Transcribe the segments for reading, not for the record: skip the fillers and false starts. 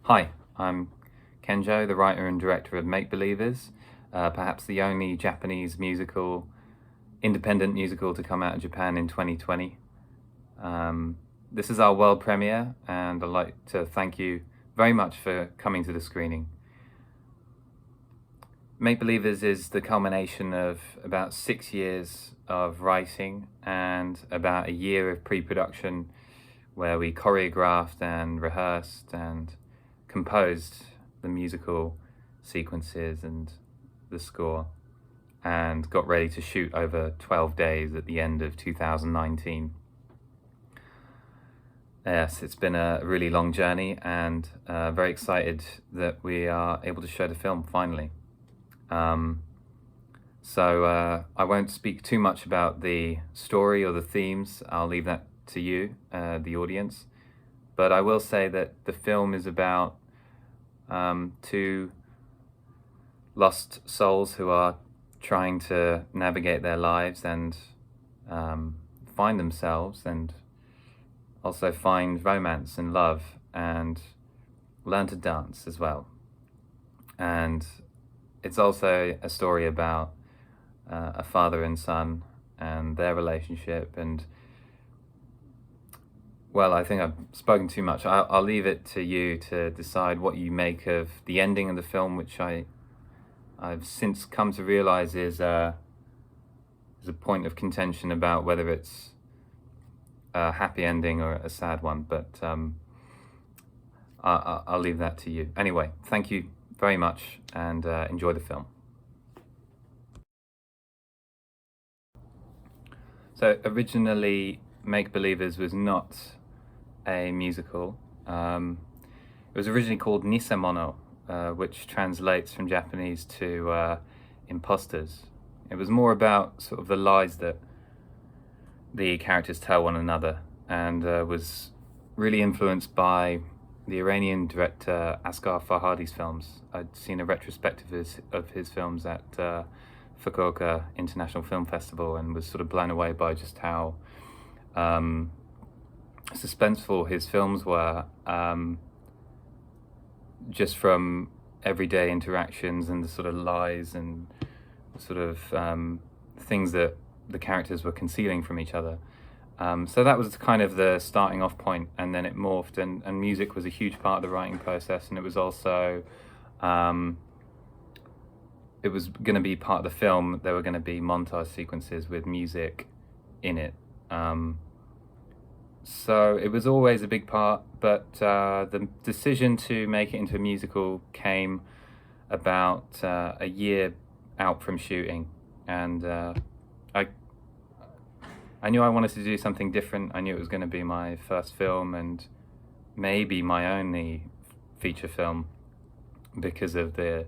Hi, I'm Kenjo, the writer and director of Make Believers, perhaps the only Japanese independent musical to come out of Japan in 2020. This is our world premiere, and I'd like to thank you very much for coming to the screening. Make Believers is the culmination of about 6 years of writing and about a year of pre-production where we choreographed and rehearsed and composed the musical sequences and the score and got ready to shoot over 12 days at the end of 2019. Yes, it's been a really long journey and very excited that we are able to show the film finally. So I won't speak too much about the story or the themes. I'll leave that to you, the audience. But I will say that the film is about two lost souls who are trying to navigate their lives and find themselves and also find romance and love and learn to dance as well. And it's also a story about a father and son and their relationship. And well, I think I've spoken too much. I'll leave it to you to decide what you make of the ending of the film, which I've since come to realize is a point of contention about whether it's a happy ending or a sad one. But I'll leave that to you. Anyway, thank you very much and enjoy the film. So originally, Make Believers was not a musical. It was originally called Nisemono, which translates from Japanese to imposters. It was more about sort of the lies that the characters tell one another, and was really influenced by the Iranian director Asghar Farhadi's films. I'd seen a retrospective of his films at Fukuoka International Film Festival and was sort of blown away by just how suspenseful his films were, just from everyday interactions and the sort of lies and sort of things that the characters were concealing from each other. So that was kind of the starting off point, and then it morphed, and music was a huge part of the writing process, and it was also it was going to be part of the film. There were going to be montage sequences with music in it. So it was always a big part, but the decision to make it into a musical came about a year out from shooting, and I knew I wanted to do something different. I knew it was going to be my first film and maybe my only feature film because of the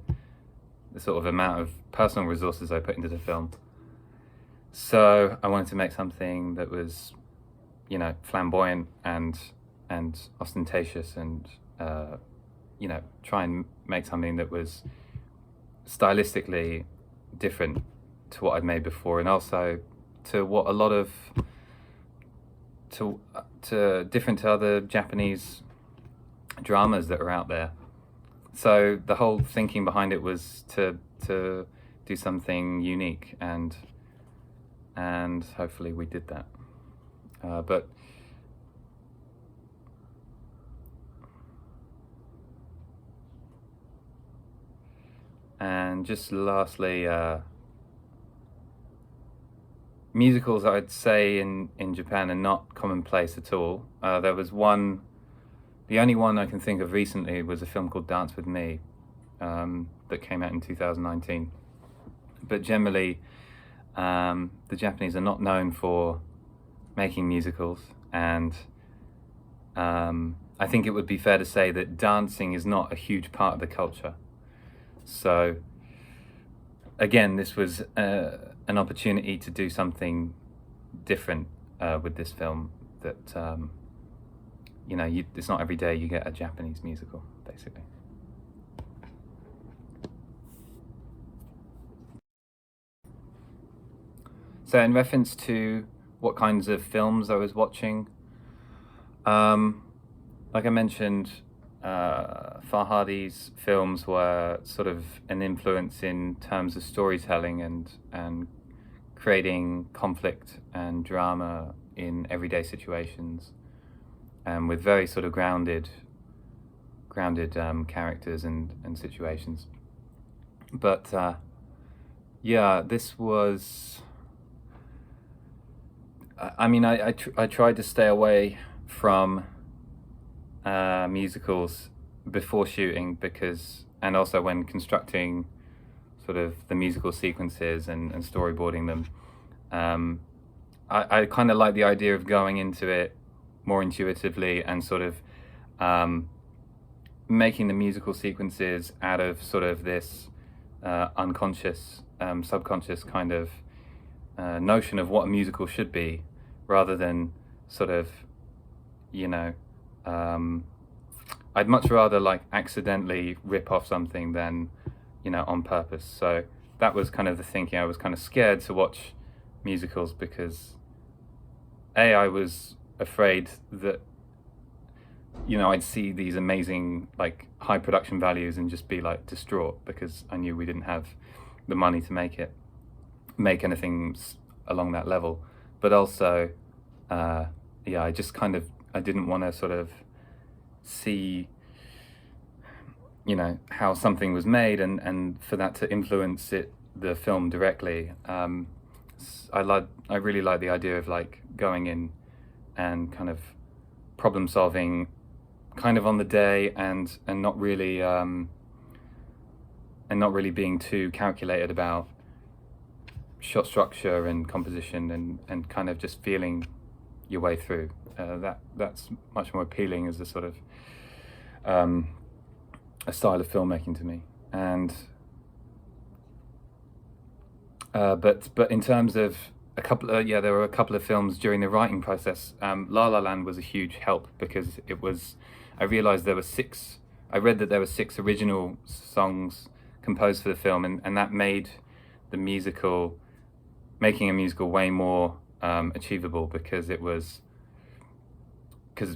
sort of amount of personal resources I put into the film. So I wanted to make something that was, you know, flamboyant and ostentatious, and you know, try and make something that was stylistically different to what I'd made before, and also to what a lot of different to other Japanese dramas that are out there. So the whole thinking behind it was to do something unique, and hopefully we did that. But and just lastly, musicals, I'd say, in Japan are not commonplace at all. There was one, the only one I can think of recently was a film called Dance With Me, that came out in 2019. But generally, the Japanese are not known for making musicals, and I think it would be fair to say that dancing is not a huge part of the culture. So again, this was an opportunity to do something different with this film that, you know, it's not every day you get a Japanese musical, basically. So in reference to what kinds of films I was watching, like I mentioned, Farhadi's films were sort of an influence in terms of storytelling and creating conflict and drama in everyday situations, and with very sort of grounded characters and situations. But yeah, this was. I mean, I tried to stay away from musicals before shooting, because, and also when constructing sort of the musical sequences and storyboarding them. I kind of like the idea of going into it more intuitively and sort of making the musical sequences out of sort of this unconscious, subconscious kind of notion of what a musical should be, rather than sort of, you know, I'd much rather like accidentally rip off something than, you know, on purpose. So that was kind of the thinking. I was kind of scared to watch musicals because I was afraid that, you know, I'd see these amazing like high production values and just be like distraught, because I knew we didn't have the money to make anything along that level. But also, yeah, I just kind of, I didn't want to sort of see, you know, how something was made and for that to influence the film directly. I really like the idea of like going in and kind of problem solving kind of on the day, and not really being too calculated about shot structure and composition, and kind of just feeling your way through. That's much more appealing as a sort of a style of filmmaking to me. And but in terms of a couple of, there were a couple of films during the writing process. La La Land was a huge help, because it was, I realized I read that there were 6 original songs composed for the film, and that made making a musical way more achievable, because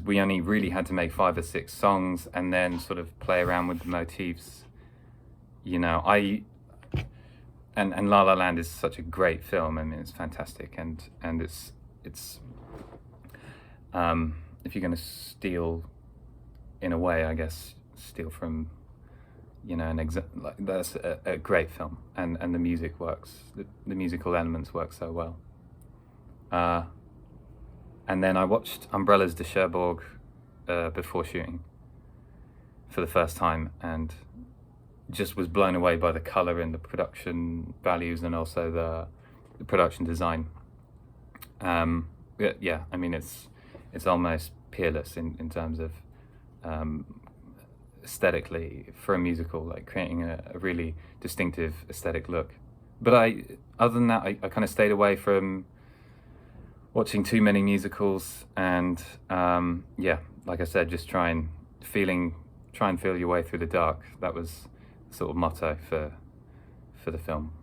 we only really had to make 5 or 6 songs and then sort of play around with the motifs. You know, and La La Land is such a great film. I mean, it's fantastic, and it's if you're going to steal, in a way, I guess, steal from, you know, like that's a great film, and the music works. The musical elements work so well. And then I watched Umbrellas de Cherbourg before shooting for the first time, and just was blown away by the color and the production values, and also the production design. Yeah, I mean, it's almost peerless in terms of aesthetically for a musical, like creating a really distinctive aesthetic look. But other than that, I kind of stayed away from watching too many musicals, and yeah, like I said, just try and feel your way through the dark. That was the sort of motto for the film.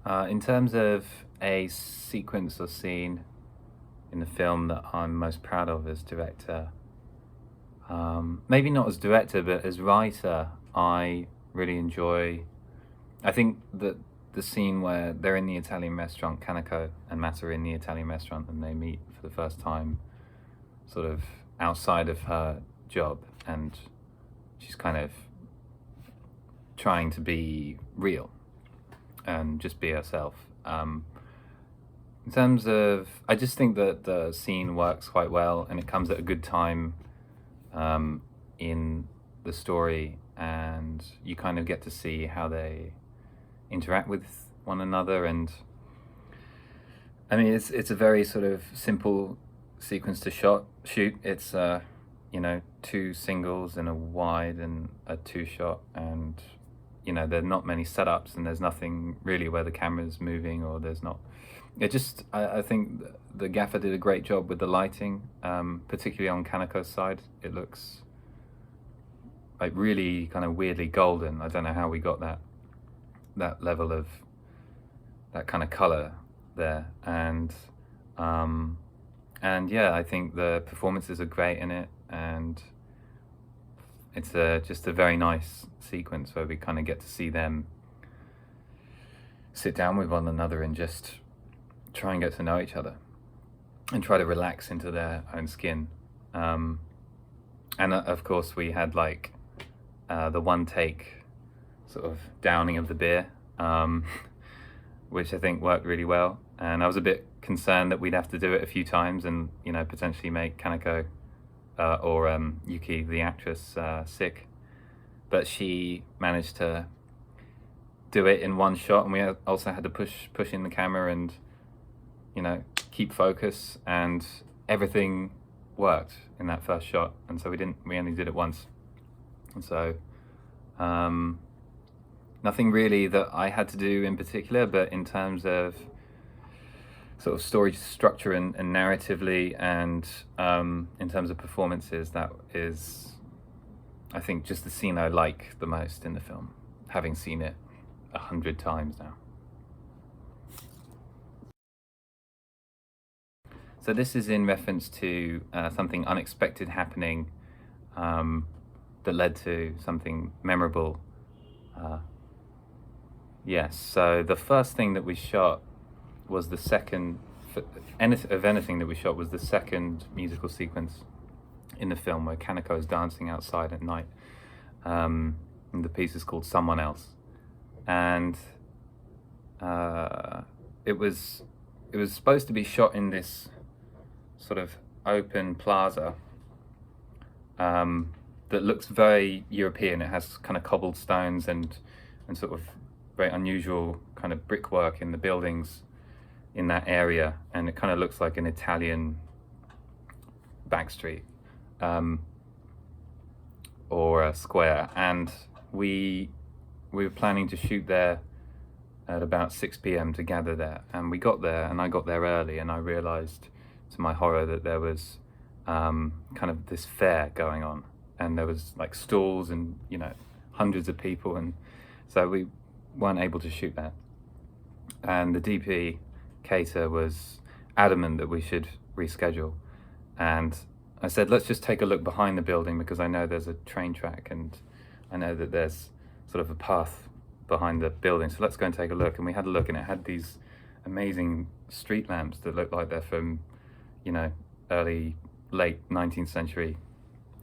In terms of a sequence or scene in the film that I'm most proud of as director, maybe not as director, but as writer, I really enjoy, I think that the scene where they're in the Italian restaurant, Kanako and Matt are in the Italian restaurant, and they meet for the first time sort of outside of her job, and she's kind of trying to be real and just be herself. In terms of, I just think that the scene works quite well, and it comes at a good time in the story, and you kind of get to see how they interact with one another. And I mean, it's a very sort of simple sequence to shoot. It's you know, 2 singles and a wide and a 2 shot, and you know, there are not many setups, and there's nothing really where the camera's moving, or there's not. It just, I think the gaffer did a great job with the lighting, particularly on Kaneko's side. It looks like really kind of weirdly golden. I don't know how we got that level of that kind of color there. And And yeah, I think the performances are great in it, and it's just a very nice sequence where we kind of get to see them sit down with one another and just try and get to know each other and try to relax into their own skin. And of course we had like the one take sort of downing of the beer, which I think worked really well. And I was a bit concerned that we'd have to do it a few times and, you know, potentially make Kaneko or Yuki, the actress, sick. But she managed to do it in one shot, and we also had to push in the camera and, you know, keep focus, and everything worked in that first shot. And so we only did it once. And so nothing really that I had to do in particular, but in terms of sort of story structure and narratively, and in terms of performances, that is, I think, just the scene I like the most in the film, having seen it 100 times now. So this is in reference to something unexpected happening that led to something memorable. Yes, so the first thing that we shot was the second, of anything that we shot, was the second musical sequence in the film where Kaneko is dancing outside at night. And the piece is called Someone Else. And it was supposed to be shot in this sort of open plaza that looks very European. It has kind of cobblestones and sort of very unusual kind of brickwork in the buildings in that area, and it kind of looks like an Italian back street or a square. And we were planning to shoot there at about 6 p.m. to gather there, and we got there, and I got there early, and I realized to my horror that there was kind of this fair going on, and there was like stalls and, you know, hundreds of people, and so we weren't able to shoot that. And the DP Cater was adamant that we should reschedule, and I said, let's just take a look behind the building, because I know there's a train track and I know that there's sort of a path behind the building, so let's go and take a look. And we had a look, and it had these amazing street lamps that looked like they're from, you know, late 19th century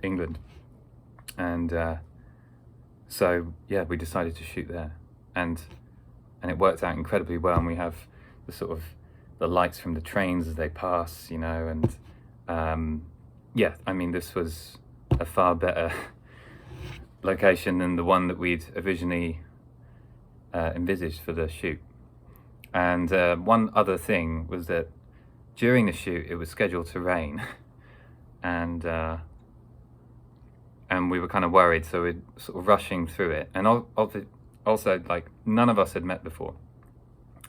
England. And so yeah, we decided to shoot there, and it worked out incredibly well. And we have the sort of the lights from the trains as they pass, you know, and yeah, I mean, this was a far better location than the one that we'd originally envisaged for the shoot. And one other thing was that during the shoot it was scheduled to rain, and we were kind of worried, so we're sort of rushing through it. And also, like, none of us had met before,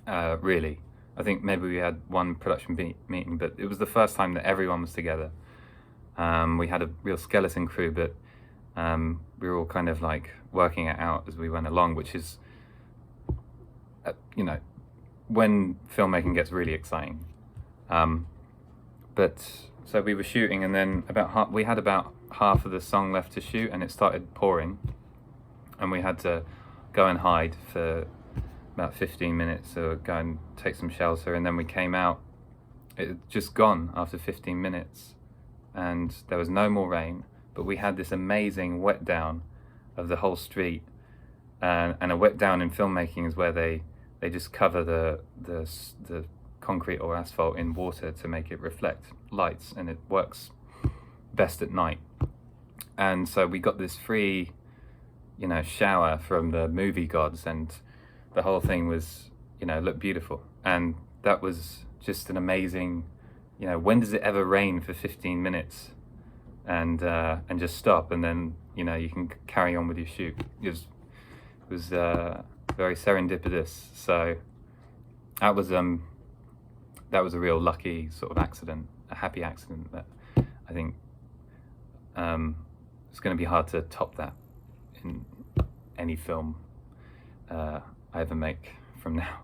really. I think maybe we had one production meeting, but it was the first time that everyone was together. We had a real skeleton crew, but we were all kind of like working it out as we went along, which is, you know, when filmmaking gets really exciting. But so we were shooting, and then we had about half of the song left to shoot, and it started pouring, and we had to go and hide for about 15 minutes, or go and take some shelter. And then we came out, it had just gone after 15 minutes, and there was no more rain, but we had this amazing wet down of the whole street. And a wet down in filmmaking is where they just cover the concrete or asphalt in water to make it reflect lights, and it works best at night. And so we got this free, you know, shower from the movie gods, and the whole thing was, you know, looked beautiful. And that was just an amazing, you know, when does it ever rain for 15 minutes and just stop, and then, you know, you can carry on with your shoot. It was very serendipitous. So that was a real lucky sort of accident, a happy accident that I think it's going to be hard to top that in any film I ever make from now.